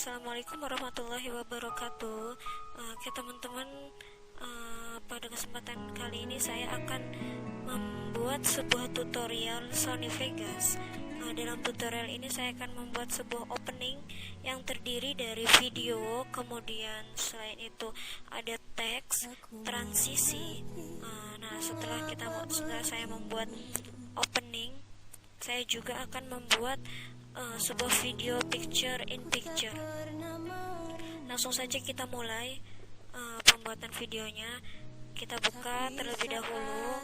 Assalamualaikum warahmatullahi wabarakatuh. Oke teman-teman, pada kesempatan kali ini saya akan membuat sebuah tutorial Sony Vegas. Dalam tutorial ini saya akan membuat sebuah opening yang terdiri dari video, kemudian selain itu ada teks, transisi. Setelah saya membuat opening, saya juga akan membuat sebuah video picture in picture. Langsung saja kita mulai pembuatan videonya. Kita buka terlebih dahulu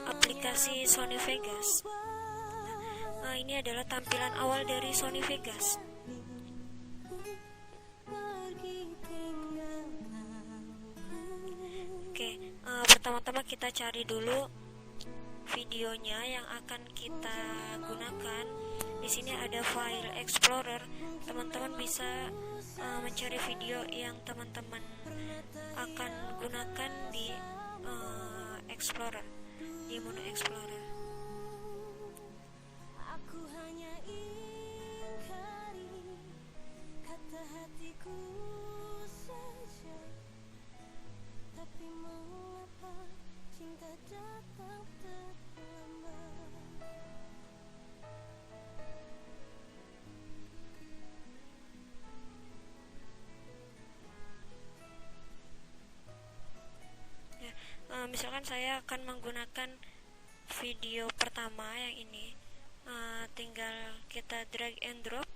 aplikasi Sony Vegas. Ini adalah tampilan awal dari Sony Vegas. Oke, pertama-tama kita cari dulu videonya yang akan kita gunakan. Di sini ada file explorer. Teman-teman bisa mencari video yang teman-teman akan gunakan di explorer, di menu explorer. Aku hanya ingkari kata hatiku saja, tapi mengapa cinta datang terlambat. Misalkan saya akan menggunakan video pertama yang ini, tinggal kita drag and drop.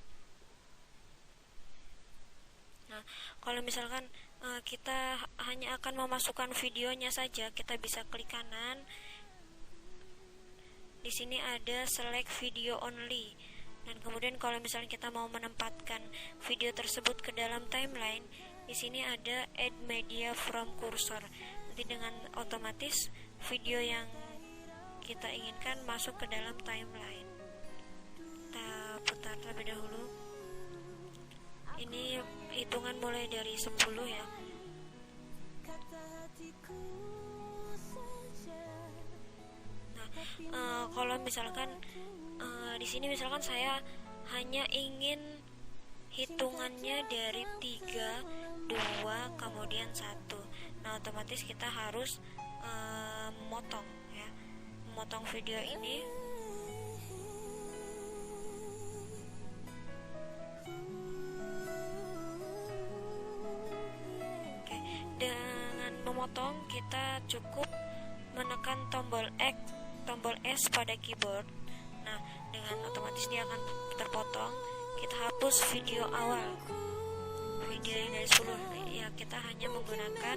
Kalau misalkan kita hanya akan memasukkan videonya saja, kita bisa klik kanan. Di sini ada select video only, dan kemudian kalau misalnya kita mau menempatkan video tersebut ke dalam timeline, di sini ada add media from cursor. Nanti dengan otomatis video yang kita inginkan masuk ke dalam timeline. Kita putar terlebih dahulu. Ini hitungan mulai dari 10 ya. Kalau misalkan di sini misalkan saya hanya ingin hitungannya dari 3, 2, kemudian 1. Otomatis kita harus memotong ya, memotong video ini. Oke, dengan memotong kita cukup menekan tombol S pada keyboard. Dengan otomatis dia akan terpotong. Kita hapus video awal, video yang dari 10 ya, kita hanya menggunakan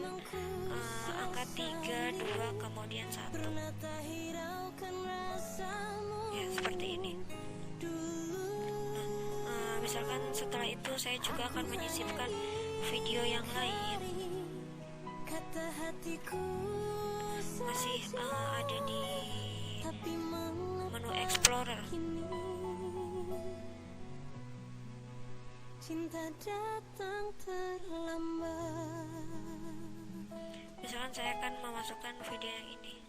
angka 3, 2, kemudian 1 ya, seperti ini. Misalkan setelah itu saya juga akan menyisipkan video yang lain, masih ada di menu explorer. Cinta datang terlambat. Misalkan saya akan memasukkan video yang ini.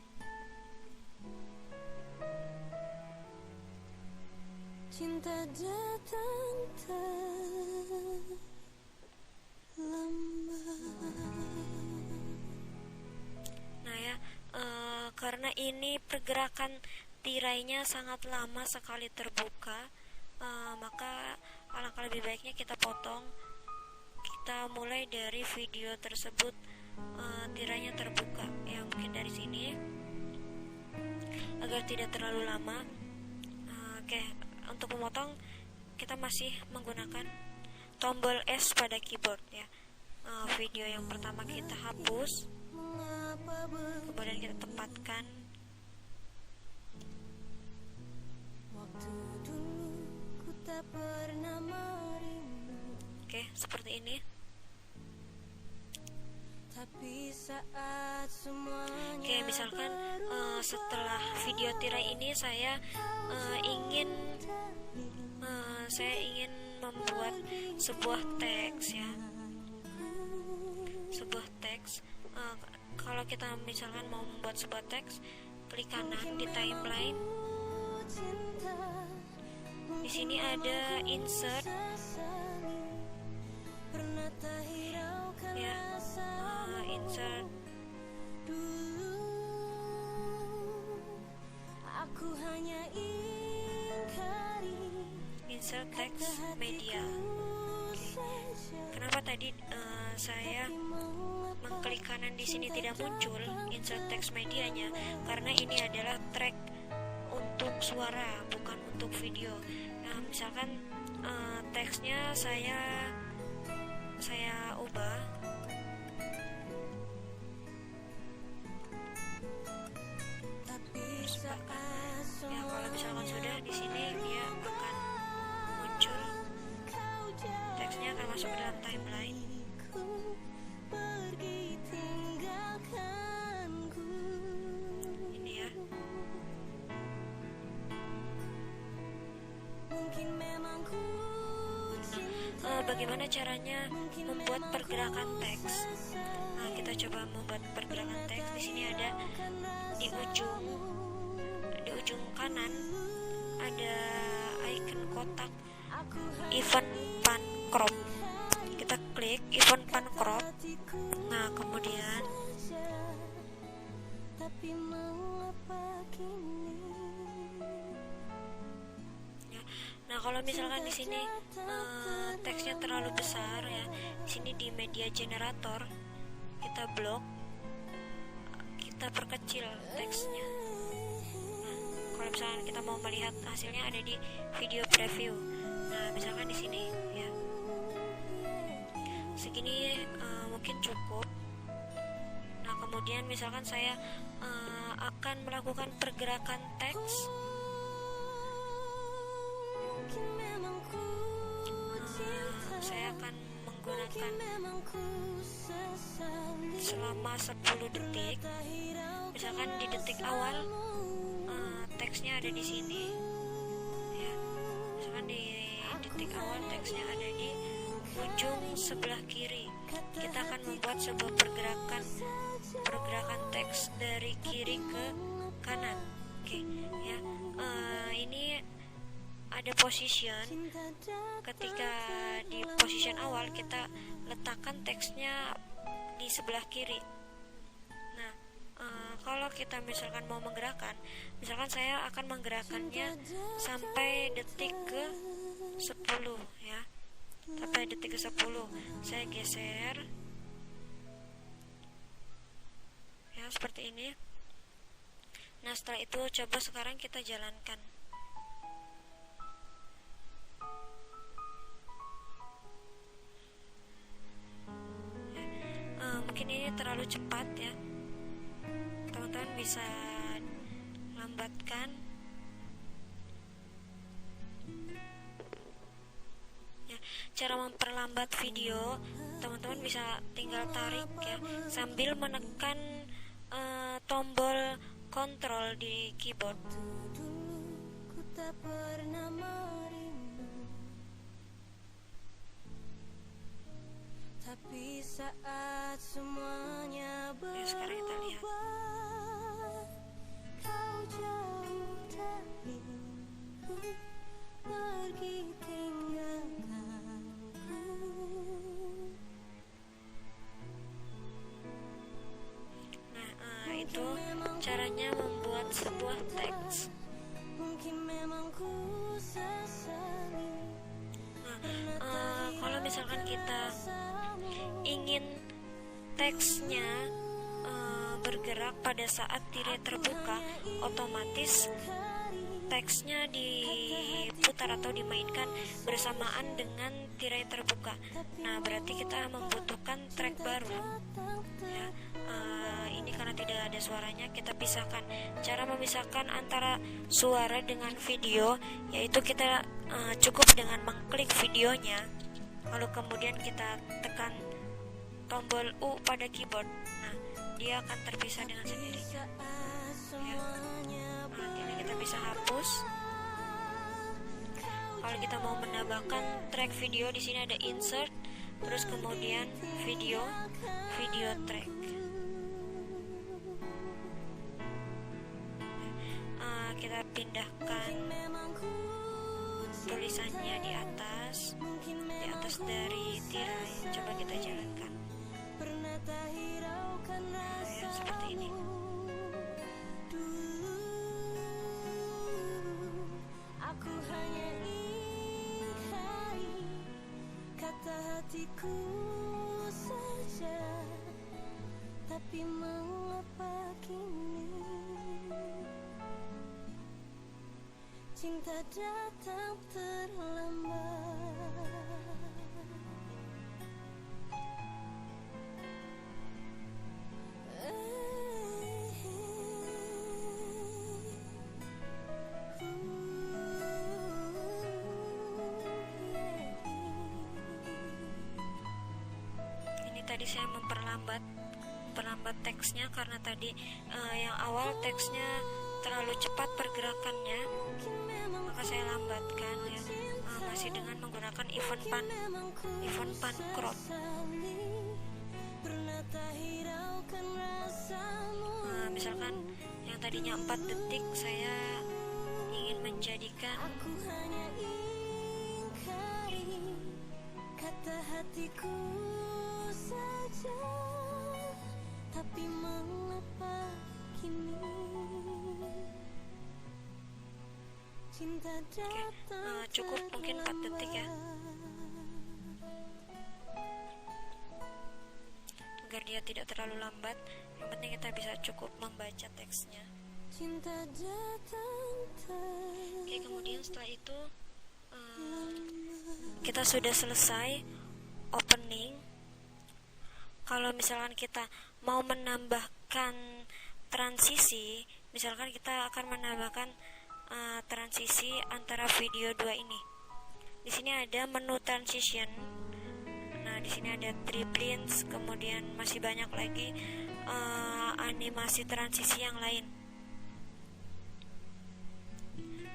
Cinta datang terlambat. Karena ini pergerakan tirainya sangat lama sekali terbuka, maka alangkah lebih baiknya kita potong. Kita mulai dari video tersebut tirainya terbuka ya, mungkin dari sini agar tidak terlalu lama. Oke, untuk memotong kita masih menggunakan tombol S pada keyboard ya. Video yang pertama kita hapus, kemudian kita tempatkan. Oke, seperti ini. Oke, misalkan setelah video tirai ini saya ingin membuat sebuah teks ya, sebuah teks. Kalau kita misalkan mau membuat sebuah teks, klik kanan di timeline. Di sini ada insert. saya mengklik kanan di sini tidak muncul insert text medianya, karena ini adalah track untuk suara, bukan untuk video. Nah, misalkan teksnya saya ubah. Ya, kalau misalkan sudah, di sini dia akan muncul, teksnya akan masuk ke dalam timeline. Ini ya. Bagaimana caranya membuat pergerakan teks? Nah, kita coba membuat pergerakan teks. Di sini ada di ujung kanan ada icon kotak event pan crop. Kita klik event pan crop. Nah, kemudian kalau misalkan di sini teksnya terlalu besar ya, di sini di media generator kita blok, kita perkecil teksnya. Nah, kalau misalkan kita mau melihat hasilnya ada di video preview. Nah, misalkan di sini ya, segini mungkin cukup. Nah, kemudian misalkan saya akan melakukan pergerakan teks. Saya akan menggunakan selama 10 detik. Misalkan di detik awal teksnya ada di sini ya. Misalkan di detik awal teksnya ada di ujung sebelah kiri. Kita akan membuat sebuah pergerakan teks dari kiri ke kanan. Oke, ya. Ini ada position. Ketika di position awal kita letakkan teksnya di sebelah kiri. Nah, kalau kita misalkan mau menggerakkan, misalkan saya akan menggerakkannya sampai detik ke 10 ya. Sampai detik ke 10 saya geser ya, seperti ini. Nah, setelah itu coba sekarang kita jalankan. Mungkin ini terlalu cepat ya, teman-teman bisa lambatkan ya. Cara memperlambat video, teman-teman bisa tinggal tarik ya sambil menekan tombol kontrol di keyboard. Tapi saat semuanya ya, sekarang kita lihat. Kau jauh dariku, pergi tinggalkanku. Nah, itu caranya membuat sebuah teks. Mungkin memang ku sesali. Nah, kalau misalkan kita ingin teksnya bergerak pada saat tirai terbuka, otomatis teksnya diputar atau dimainkan bersamaan dengan tirai terbuka. Nah, berarti kita membutuhkan track baru ya. Ini karena tidak ada suaranya, kita pisahkan. Cara memisahkan antara suara dengan video yaitu kita cukup dengan mengklik videonya, lalu kemudian kita tekan tombol U pada keyboard. Nah, dia akan terpisah dengan sendirinya ya. Nah, ini kita bisa hapus. Kalau kita mau menambahkan track video, di sini ada insert, terus kemudian video track. Kita pindahkan tulisannya di atas dari tirai. Coba kita jalankan. Nah, ya, seperti ini. Aku hanya ingkari kata hatiku. cinta datang terlambat. Ini tadi saya memperlambat teksnya karena tadi yang awal teksnya terlalu cepat pergerakannya, maka saya lambatkan ya, masih dengan menggunakan event pan crop. Misalkan yang tadinya 4 detik saya ingin menjadikan Aku hanya ingkari kata hatiku saja, tapi mengapa kini cinta datang cukup mungkin 4 detik ya, agar dia tidak terlalu lambat. Yang penting kita bisa cukup membaca teksnya. cinta datang Oke, kemudian setelah itu kita sudah selesai opening. Kalau misalkan kita mau menambahkan transisi, misalkan kita akan menambahkan transisi antara video 2 ini. Di sini ada menu transition. Nah, di sini ada triplins, kemudian masih banyak lagi animasi transisi yang lain.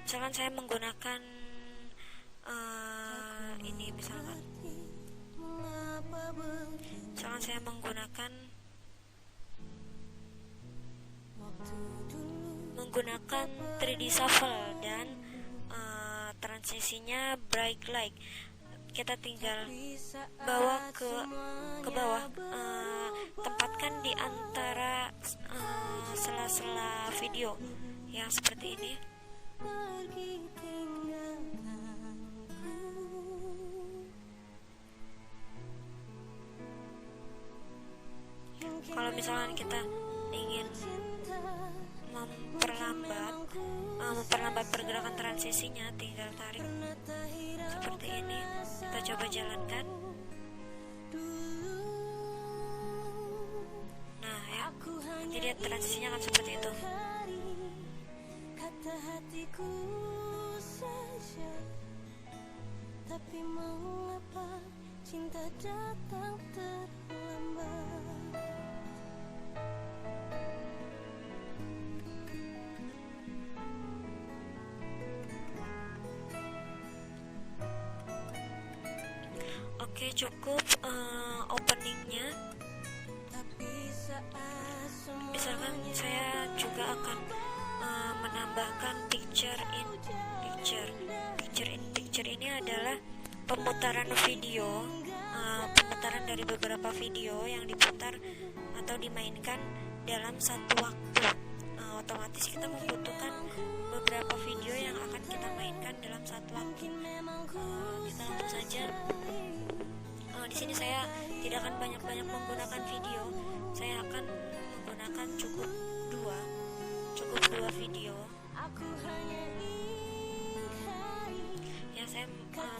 Misalkan saya menggunakan ini, misalkan saya menggunakan 3D shuffle dan transisinya bright light. Kita tinggal bawa ke bawah, tempatkan di antara sela-sela video ya, seperti ini. pergi tinggalkanku. Kalau misalnya kita ingin memperlambat pergerakan transisinya, tinggal tarik seperti ini. Kita coba jalankan. Nah ya, jadi transisinya akan seperti itu. Kata hatiku saja, tapi mengapa cinta datang terlambat. Oke, cukup openingnya. Misalkan saya juga akan menambahkan picture in picture ini adalah pemutaran video, pemutaran dari beberapa video yang diputar atau dimainkan dalam satu waktu. Otomatis kita membutuhkan beberapa video yang akan kita mainkan dalam satu waktu. Kita langsung saja. Di sini saya tidak akan banyak-banyak menggunakan video. Saya akan menggunakan cukup dua video. Ya, saya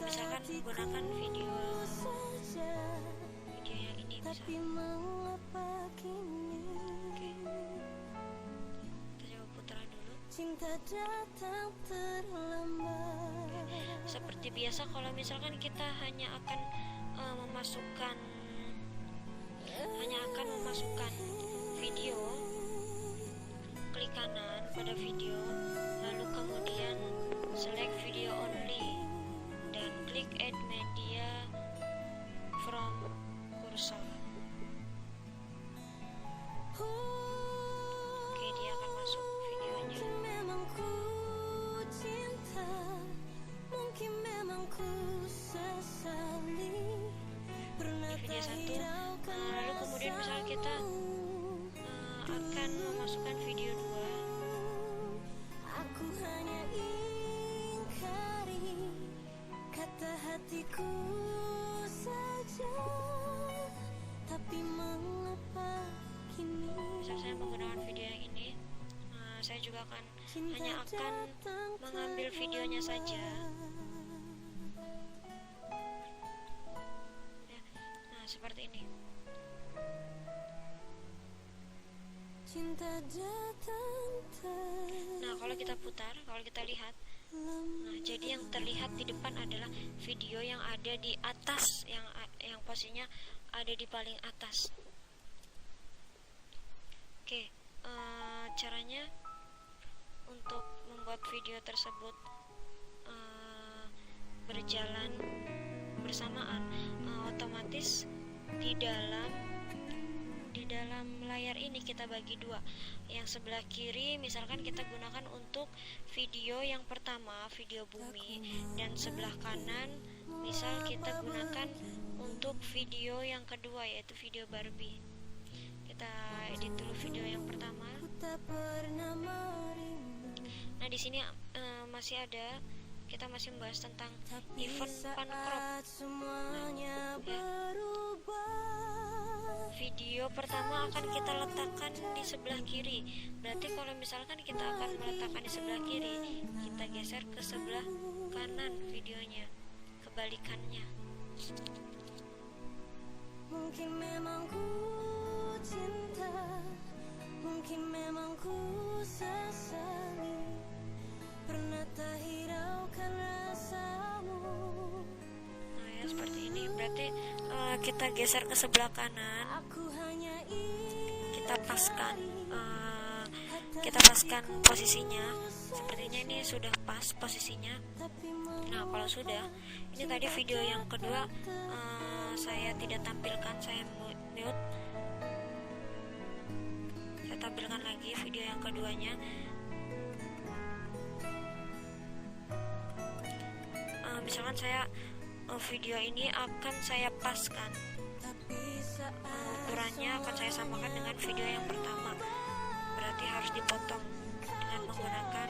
misalkan menggunakan video yang ini misalnya. Oke, kita coba putar dulu. Seperti biasa, kalau misalkan kita hanya akan memasukkan video, klik kanan pada video, lalu kemudian select video only dan klik add media from cursor. Oke, dia akan masuk videonya. Video 1, lalu kemudian misal kita akan memasukkan video 2. Aku hanya ingkari kata hatiku saja, tapi mengapa kini. Misal saya menggunakan video yang ini, saya juga akan hanya akan mengambil videonya saja ya. Nah seperti ini. Nah kalau kita putar, kalau kita lihat, nah jadi yang terlihat di depan adalah video yang ada di atas, yang posisinya ada di paling atas. Oke, caranya untuk membuat video tersebut berjalan bersamaan, otomatis di dalam layar ini kita bagi dua. Yang sebelah kiri misalkan kita gunakan untuk video yang pertama, video bumi, dan sebelah kanan misal kita gunakan untuk video yang kedua, yaitu video Barbie. Kita edit dulu video yang pertama. Nah di sini masih ada, kita masih membahas tentang event pancrop. Nah, ya. Video pertama akan kita letakkan di sebelah kiri. Berarti kalau misalkan kita akan meletakkan di sebelah kiri, kita geser ke sebelah kanan videonya, kebalikannya. Mungkin memang ku cinta, mungkin memang ku sesali, pernah tak hiraukan rasamu. Nah ya seperti ini. Berarti kita geser ke sebelah kanan, kita paskan posisinya. Sepertinya ini sudah pas posisinya. Nah kalau sudah, ini tadi video yang kedua saya tidak tampilkan, saya mute. Saya tampilkan lagi video yang keduanya. Misalkan saya video ini akan saya paskan, ukurannya akan saya samakan dengan video yang pertama. Berarti harus dipotong dengan menggunakan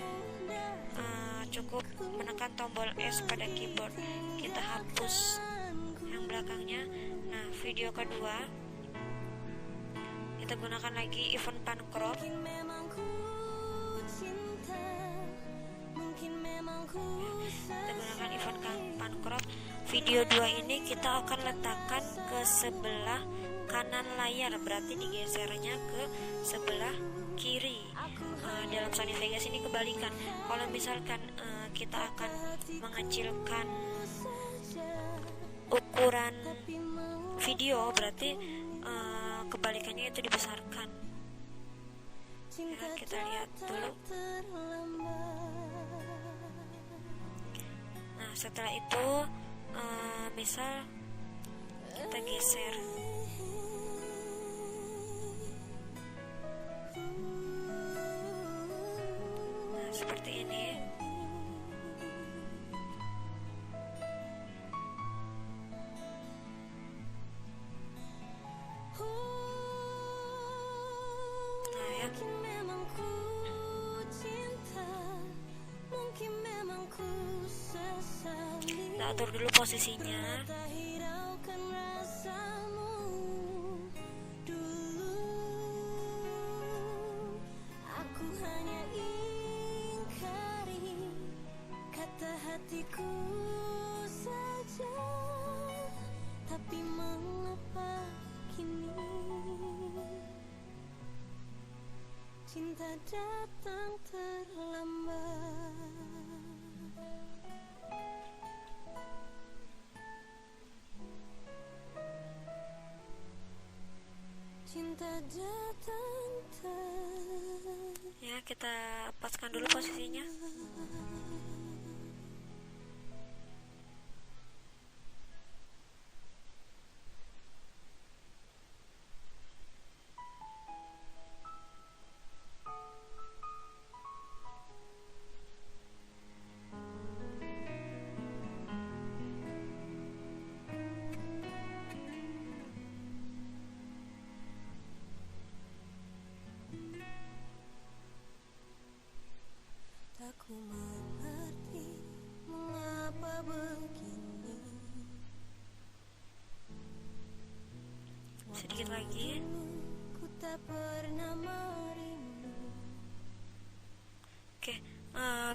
cukup menekan tombol S pada keyboard. Kita hapus yang belakangnya. Nah video kedua kita gunakan lagi event pancrop. Kita gunakan event pancrop. Video 2 ini kita akan letakkan ke sebelah kanan layar, berarti digesernya ke sebelah kiri. Dalam Sony Vegas ini kebalikan. Kalau misalkan kita akan mengecilkan ukuran video, berarti kebalikannya itu dibesarkan. Ya, kita lihat dulu. Nah setelah itu misal kita geser. Nah seperti ini. Nah ya. Kita atur dulu posisinya. Hatiku saja, tapi mengapa kini cinta datang terlambat. Cinta datang Ya kita paskan dulu posisinya. Aku mengerti mengapa begini. Sedikit lagi. Ku tak pernah merindu. Oke,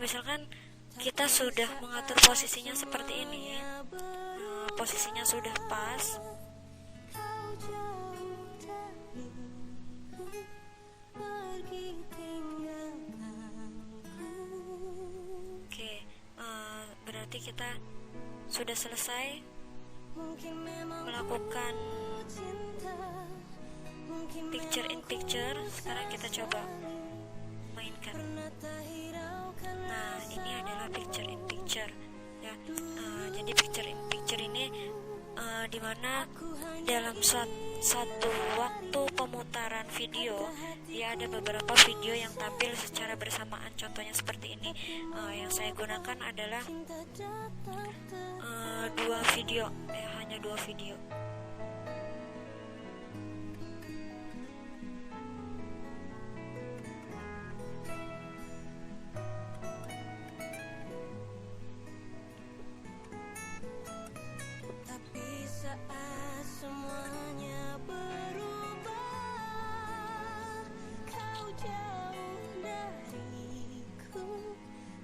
misalkan kita sudah mengatur posisinya seperti ini, posisinya sudah pas. Kau jauh dariku, pergi tinggalkanku. Oke, berarti kita sudah selesai Mungkin memang melakukan cinta, mungkin picture in picture. Sekarang kita coba mainkan. pernah tak hiraukan Nah, ini adalah picture in picture ya. Jadi picture in picture ini dimana dalam satu waktu pemutaran video dia ada beberapa video yang tampil secara bersamaan. Contohnya seperti ini. Yang saya gunakan adalah cinta datang dua video, hanya dua video. Tapi saat semuanya berubah, kau jauh dariku,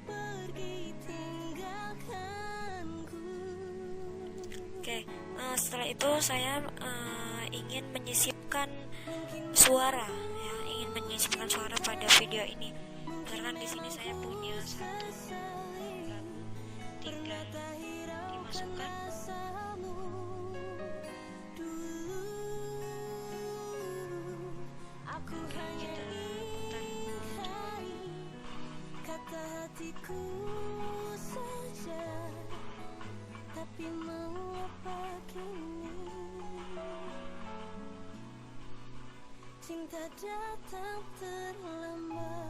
pergi tinggalkanku. Oke, setelah itu saya ingin menyisipkan suara, ya, ingin menyisipkan suara pada video ini. Misalkan di sini saya punya satu, tinggal dimasukkan. Rasamu dulu, aku hanya ingkari kata hatiku saja, tapi mengapa kini cinta datang terlambat.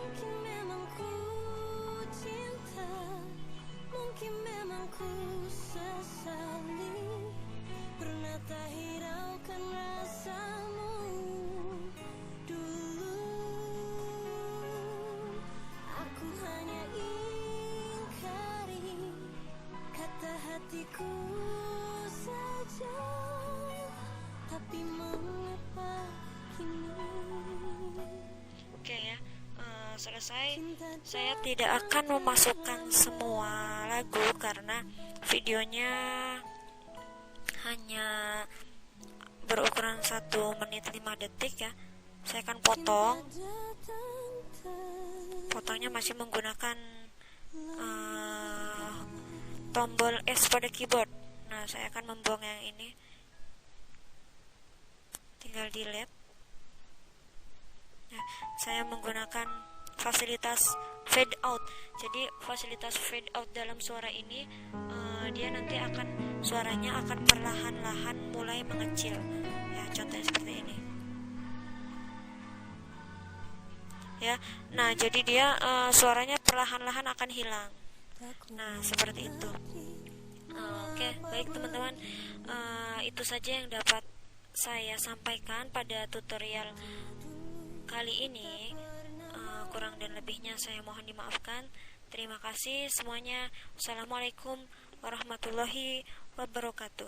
Mungkin memang ku cinta, mungkin memang ku sesali, pernah tak hiraukan rasamu dulu. Aku hanya ingkari kata hatiku saja, tapi mengapa kini Oke ya, selesai. Saya tidak akan memasukkan semua lagu karena videonya hanya berukuran 1 menit 5 detik ya. Saya akan potong. Potongnya masih menggunakan tombol S pada keyboard. Nah, saya akan membuang yang ini. Tinggal delete. Ya, saya menggunakan fasilitas fade out. Jadi fasilitas fade out dalam suara ini dia nanti suaranya akan perlahan-lahan mulai mengecil. Ya, contohnya seperti ini. Ya, nah jadi dia suaranya perlahan-lahan akan hilang. Nah, seperti itu. Oke, baik teman-teman, itu saja yang dapat saya sampaikan pada tutorial kali ini. Kurang dan lebihnya saya mohon dimaafkan. Terima kasih semuanya. Wassalamualaikum warahmatullahi wabarakatuh.